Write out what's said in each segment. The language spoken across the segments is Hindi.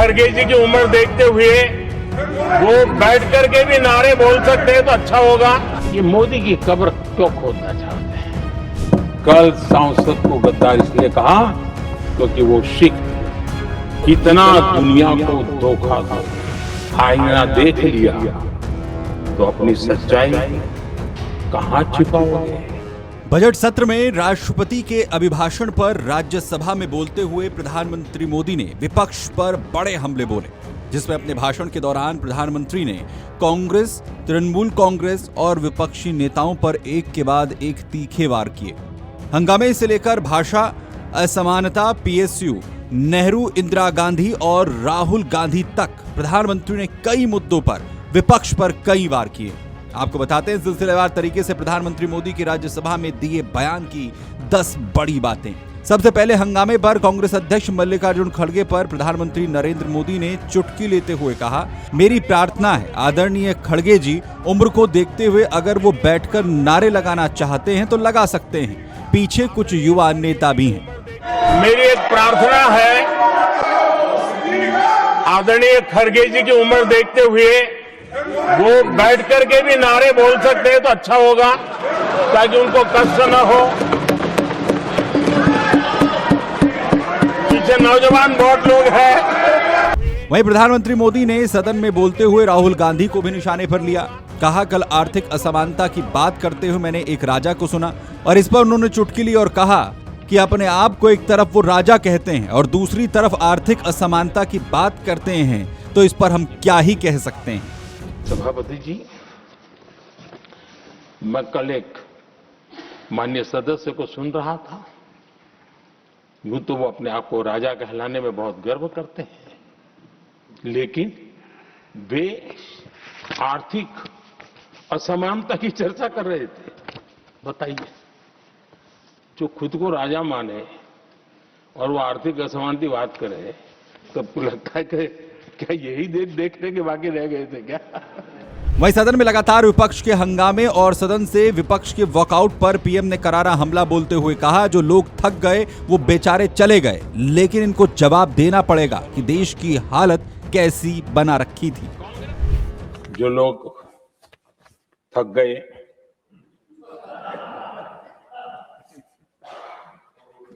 खड़गे जी की उम्र देखते हुए वो बैठ करके भी नारे बोल सकते हैं तो अच्छा होगा। ये मोदी की कब्र क्यों खोदना चाहते हैं? कल सांसद को गद्दार इसलिए कहा क्योंकि वो सिख कितना दुनिया को धोखा दो, आईना देख लिया तो अपनी सच्चाई कहां छिपाओगे? बजट सत्र में राष्ट्रपति के अभिभाषण पर राज्यसभा में बोलते हुए प्रधानमंत्री मोदी ने विपक्ष पर बड़े हमले बोले, जिसमें अपने भाषण के दौरान प्रधानमंत्री ने कांग्रेस, तृणमूल कांग्रेस और विपक्षी नेताओं पर एक के बाद एक तीखे वार किए। हंगामे से लेकर भाषा, असमानता, पीएसयू, नेहरू, इंदिरा गांधी और राहुल गांधी तक प्रधानमंत्री ने कई मुद्दों पर विपक्ष पर कई वार किए। आपको बताते हैं सिलसिलेवार तरीके से प्रधानमंत्री मोदी की राज्यसभा में दिए बयान की 10 बड़ी बातें। सबसे पहले हंगामे पर कांग्रेस अध्यक्ष मल्लिकार्जुन खड़गे पर प्रधानमंत्री नरेंद्र मोदी ने चुटकी लेते हुए कहा, मेरी प्रार्थना है आदरणीय खड़गे जी, उम्र को देखते हुए अगर वो बैठकर नारे लगाना चाहते हैं तो लगा सकते हैं, पीछे कुछ युवा नेता भी हैं। मेरी एक प्रार्थना है आदरणीय खड़गे जी की उम्र देखते हुए वो बैठ करके भी नारे बोल सकते हैं तो अच्छा होगा, ताकि उनको कष्ट न हो। पीछे नौजवान बहुत लोग हैं। वहीं प्रधानमंत्री मोदी ने सदन में बोलते हुए राहुल गांधी को भी निशाने पर लिया। कहा, कल आर्थिक असमानता की बात करते हुए मैंने एक राजा को सुना और इस पर उन्होंने चुटकी ली और कहा कि अपने आप को एक तरफ वो राजा कहते हैं और दूसरी तरफ आर्थिक असमानता की बात करते हैं, तो इस पर हम क्या ही कह सकते हैं। सभापति जी, मैं कल एक माननीय सदस्य को सुन रहा था। यूं तो वो अपने आप को राजा कहलाने में बहुत गर्व करते हैं, लेकिन वे आर्थिक असमानता की चर्चा कर रहे थे। बताइए, जो खुद को राजा माने और वो आर्थिक असमानता की बात करे, तो आपको लगता है कि क्या यही देखने के बाकी रह गए थे क्या? वहीं सदन में लगातार विपक्ष के हंगामे और सदन से विपक्ष के वॉकआउट पर पीएम ने करारा हमला बोलते हुए कहा, जो लोग थक गए वो बेचारे चले गए, लेकिन इनको जवाब देना पड़ेगा कि देश की हालत कैसी बना रखी थी। जो लोग थक गए,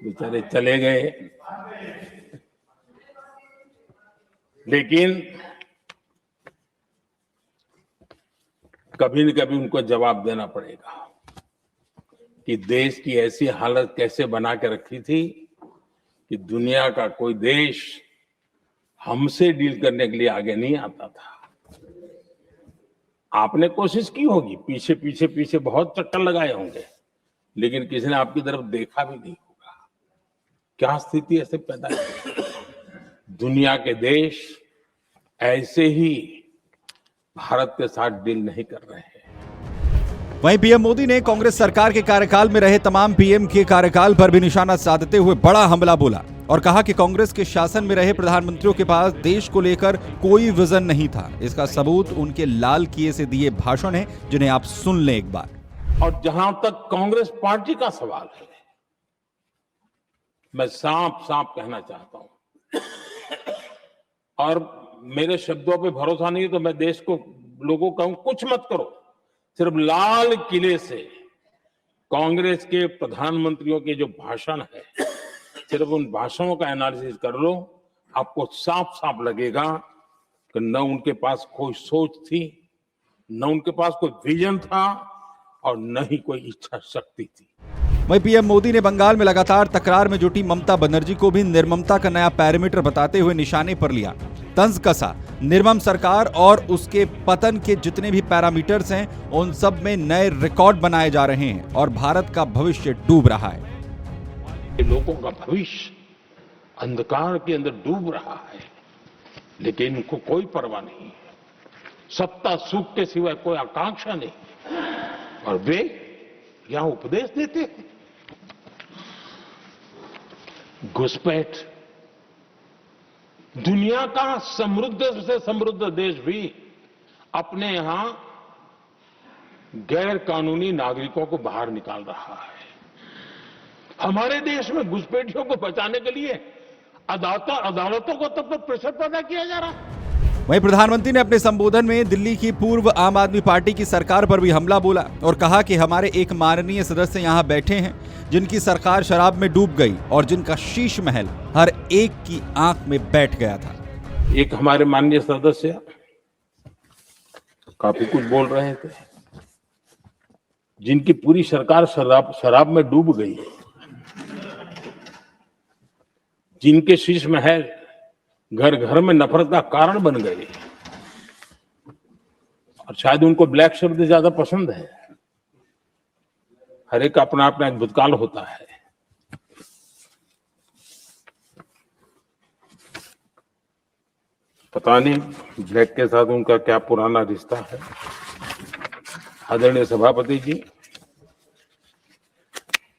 बेचारे चले गए, लेकिन कभी न कभी उनको जवाब देना पड़ेगा कि देश की ऐसी हालत कैसे बना के रखी थी कि दुनिया का कोई देश हमसे डील करने के लिए आगे नहीं आता था। आपने कोशिश की होगी, पीछे पीछे पीछे बहुत चक्कर लगाए होंगे, लेकिन किसी ने आपकी तरफ देखा भी नहीं होगा। क्या स्थिति ऐसे पैदा है? दुनिया के देश ऐसे ही भारत के साथ डील नहीं कर रहे हैं। वहीं पीएम मोदी ने कांग्रेस सरकार के कार्यकाल में रहे तमाम पीएम के कार्यकाल पर भी निशाना साधते हुए बड़ा हमला बोला और कहा कि कांग्रेस के शासन में रहे प्रधानमंत्रियों के पास देश को लेकर कोई विजन नहीं था। इसका सबूत उनके लाल किए से दिए भाषण है, जिन्हें आप सुन लें एक बार। और जहां तक कांग्रेस पार्टी का सवाल है, मैं साफ साफ कहना चाहता हूं, और मेरे शब्दों पे भरोसा नहीं है तो मैं देश को, लोगों को कहूं, कुछ मत करो, सिर्फ लाल किले से कांग्रेस के प्रधानमंत्रियों के जो भाषण है, सिर्फ उन भाषणों का एनालिसिस कर लो, आपको साफ साफ लगेगा कि न उनके पास कोई सोच थी, न उनके पास कोई विजन था और न ही कोई इच्छा शक्ति थी। वहीं पीएम मोदी ने बंगाल में लगातार तकरार में जुटी ममता बनर्जी को भी निर्ममता का नया पैरामीटर बताते हुए निशाने पर लिया। तंज कसा, निर्मम सरकार और उसके पतन के जितने भी पैरामीटर्स हैं, उन सब में नए रिकॉर्ड बनाए जा रहे हैं और भारत का भविष्य डूब रहा है। लोगों का भविष्य अंधकार के अंदर डूब रहा है, लेकिन इनको कोई परवाह नहीं है। सत्ता सुख के सिवाय कोई आकांक्षा नहीं, और वे यहां उपदेश देते हैं। घुसपैठ, दुनिया का समृद्ध से समृद्ध देश भी अपने यहां गैर कानूनी नागरिकों को बाहर निकाल रहा है। हमारे देश में घुसपैठियों को बचाने के लिए अदालतों को तब तो प्रेशर पैदा किया जा रहा है। वहीं प्रधानमंत्री ने अपने संबोधन में दिल्ली की पूर्व आम आदमी पार्टी की सरकार पर भी हमला बोला और कहा कि हमारे एक माननीय सदस्य यहां बैठे हैं जिनकी सरकार शराब में डूब गई और जिनका शीश महल हर एक की आंख में बैठ गया था। एक हमारे माननीय सदस्य काफी कुछ बोल रहे थे, जिनकी पूरी सरकार शराब में डूब गई, जिनके शीश महल घर घर में नफरत का कारण बन गए, और शायद उनको ब्लैक शब्द ज्यादा पसंद है। हर एक का अपना अपना एक भूतकाल होता है। पता नहीं ब्लैक के साथ उनका क्या पुराना रिश्ता है। आदरणीय सभापति जी,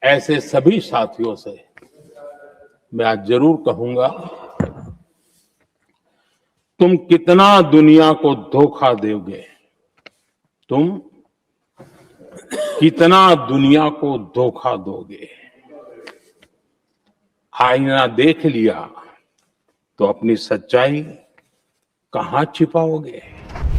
ऐसे सभी साथियों से मैं आज जरूर कहूंगा, तुम कितना दुनिया को धोखा दोगे, तुम कितना दुनिया को धोखा दोगे। आईना देख लिया तो अपनी सच्चाई कहां छिपाओगे।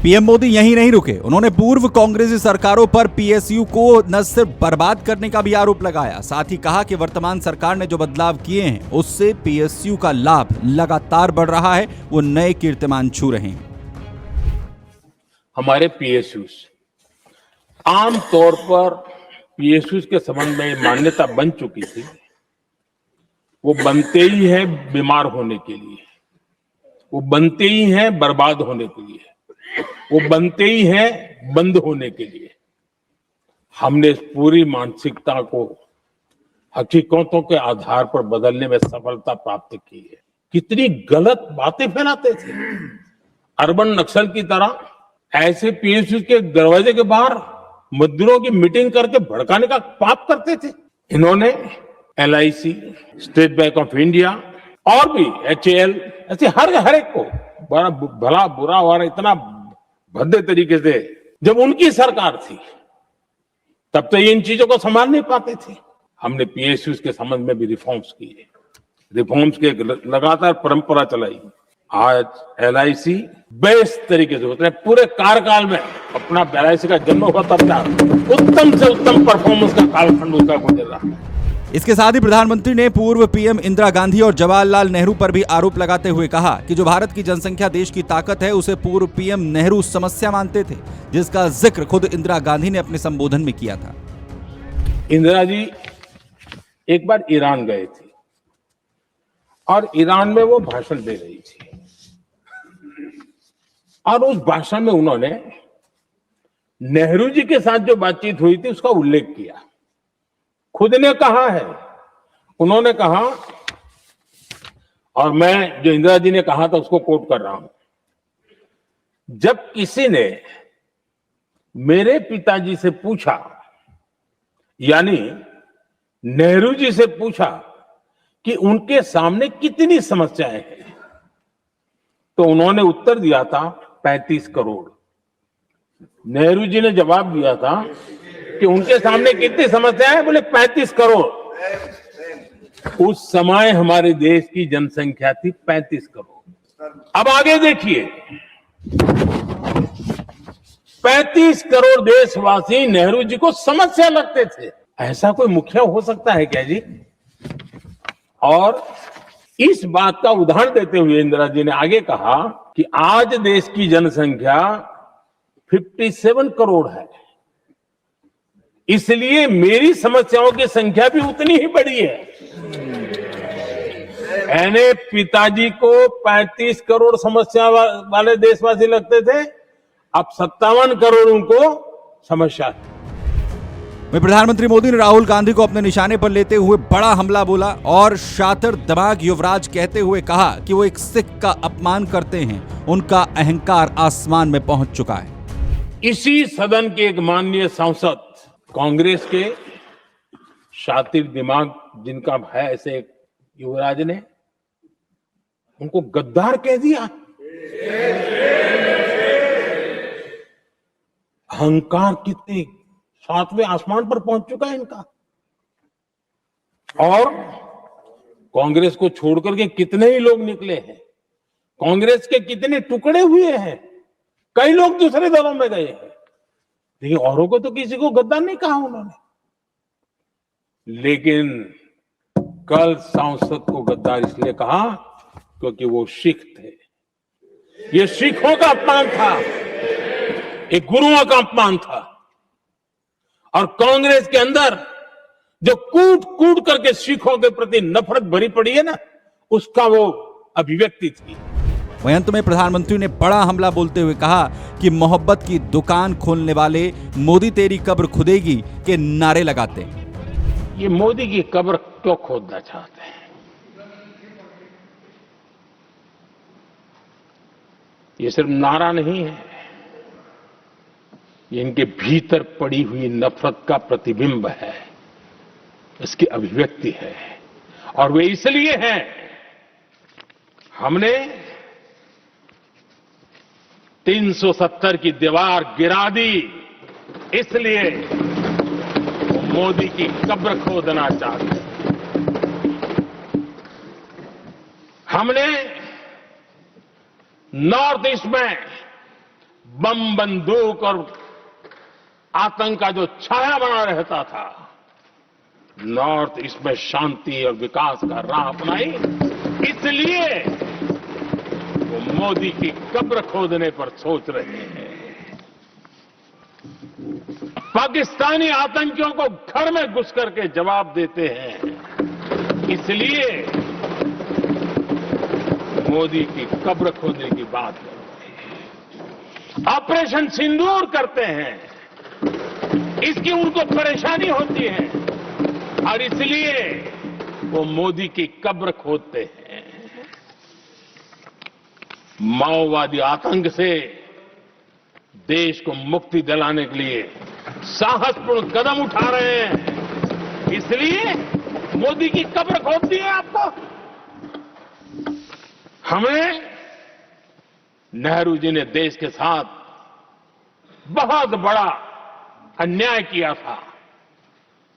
पीएम मोदी यहीं नहीं रुके, उन्होंने पूर्व कांग्रेसी सरकारों पर पीएसयू को न सिर्फ बर्बाद करने का भी आरोप लगाया, साथ ही कहा कि वर्तमान सरकार ने जो बदलाव किए हैं उससे पीएसयू का लाभ लगातार बढ़ रहा है, वो नए कीर्तिमान छू रहे हैं। हमारे पीएसयू आमतौर पर पीएसयू के संबंध में मान्यता बन चुकी थी, वो बनते ही है बीमार होने के लिए, वो बनते ही हैं बर्बाद होने के लिए, वो बनते ही हैं बंद होने के लिए। हमने इस पूरी मानसिकता को हकीकतों के आधार पर बदलने में सफलता प्राप्त की है। कितनी गलत बातें फैलाते थे, अर्बन नक्सल की तरह ऐसे पीएसयू के दरवाजे के बाहर मजदूरों की मीटिंग करके भड़काने का पाप करते थे। इन्होंने LIC, state bank of India और भी HAL, ऐसे हर एक को बड़ा भला बुरा और इतना भद्दे तरीके से, जब उनकी सरकार थी तब तो ये इन चीजों को संभाल नहीं पाते थे। हमने पीएसयू के संबंध में भी रिफॉर्म्स किए, रिफॉर्म्स की एक लगातार परंपरा चलाई। आज एलआईसी बेस्ट तरीके से होता है, पूरे कार्यकाल में अपना एलआईसी का जन्म हुआ तब तक उत्तम से उत्तम परफॉर्मेंस का कालखंड उसका गुजर रहा है। इसके साथ ही प्रधानमंत्री ने पूर्व पीएम इंदिरा गांधी और जवाहरलाल नेहरू पर भी आरोप लगाते हुए कहा कि जो भारत की जनसंख्या देश की ताकत है उसे पूर्व पीएम नेहरू समस्या मानते थे, जिसका जिक्र खुद इंदिरा गांधी ने अपने संबोधन में किया था। इंदिरा जी एक बार ईरान गए थे और ईरान में वो भाषण दे रही थी, और उस भाषण में उन्होंने नेहरू जी के साथ जो बातचीत हुई थी उसका उल्लेख किया। खुद ने कहा है, उन्होंने कहा, और मैं जो इंदिरा जी ने कहा था उसको कोट कर रहा हूं, जब किसी ने मेरे पिताजी से पूछा, यानी नेहरू जी से पूछा कि उनके सामने कितनी समस्याएं हैं, तो उन्होंने उत्तर दिया था 35 करोड़। नेहरू जी ने जवाब दिया था कि उनके सामने कितनी समस्याएं हैं, बोले 35 करोड़। उस समय हमारे देश की जनसंख्या थी 35 करोड़। अब आगे देखिए, 35 करोड़ देशवासी नेहरू जी को समस्या लगते थे। ऐसा कोई मुखिया हो सकता है क्या जी? और इस बात का उदाहरण देते हुए इंदिरा जी ने आगे कहा कि आज देश की जनसंख्या 57 करोड़ है, इसलिए मेरी समस्याओं की संख्या भी उतनी ही बड़ी है। यानी पिताजी को 35 करोड़ समस्या वाले देशवासी लगते थे, अब 57 करोड़ उनको समस्या है। वहीं प्रधानमंत्री मोदी ने राहुल गांधी को अपने निशाने पर लेते हुए बड़ा हमला बोला और शातिर दिमाग युवराज कहते हुए कहा कि वो एक सिख का अपमान करते हैं, उनका अहंकार आसमान में पहुंच चुका है। इसी सदन के एक माननीय सांसद, कांग्रेस के शातिर दिमाग जिनका है, ऐसे एक युवराज ने उनको गद्दार कह दिया। अहंकार कितने 7वें आसमान पर पहुंच चुका है इनका। और कांग्रेस को छोड़कर के कितने ही लोग निकले हैं, कांग्रेस के कितने टुकड़े हुए हैं, कई लोग दूसरे दलों में गए हैं, लेकिन औरों को तो किसी को गद्दार नहीं कहा उन्होंने। लेकिन कल सांसद को गद्दार इसलिए कहा क्योंकि वो सिख थे। ये सिखों का अपमान था, एक गुरुओं का अपमान था। और कांग्रेस के अंदर जो कूट कूट करके सिखों के प्रति नफरत भरी पड़ी है ना, उसका वो अभिव्यक्ति थी। वहीं अंत में प्रधानमंत्री ने बड़ा हमला बोलते हुए कहा कि मोहब्बत की दुकान खोलने वाले मोदी तेरी कब्र खुदेगी के नारे लगाते हैं। ये मोदी की कब्र क्यों खोदना चाहते हैं? ये सिर्फ नारा नहीं है, ये इनके भीतर पड़ी हुई नफरत का प्रतिबिंब है, इसकी अभिव्यक्ति है। और वे इसलिए हैं, हमने 370 की दीवार गिरा दी, इसलिए वो मोदी की कब्र खोदना चाहते हैं। हमने नॉर्थ ईस्ट में बम बंदूक और आतंक का जो छाया बना रहता था, नॉर्थ ईस्ट में शांति और विकास का राह अपनाई, इसलिए वो मोदी की कब्र खोदने पर सोच रहे हैं। पाकिस्तानी आतंकियों को घर में घुस करके जवाब देते हैं, इसलिए मोदी की कब्र खोदने की बात करते हैं। ऑपरेशन सिंदूर करते हैं, इसकी उनको परेशानी होती है और इसलिए वो मोदी की कब्र खोदते हैं। माओवादी आतंक से देश को मुक्ति दिलाने के लिए साहसपूर्ण कदम उठा रहे हैं, इसलिए मोदी की कब्र खोदती है आपको। हमें नेहरू जी ने देश के साथ बहुत बड़ा अन्याय किया था,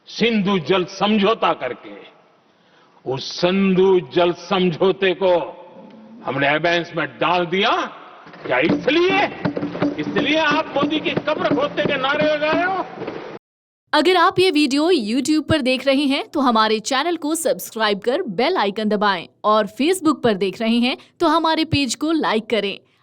सिंधु जल समझौता करके। उस सिंधु जल समझौते को हमने एबेंस में डाल दिया। क्या इसलिए आप मोदी की कब्र खोदने के नारे लगा रहे हो? अगर आप ये वीडियो YouTube पर देख रहे हैं तो हमारे चैनल को सब्सक्राइब कर बेल आइकन दबाएं और Facebook पर देख रहे हैं तो हमारे पेज को लाइक करें।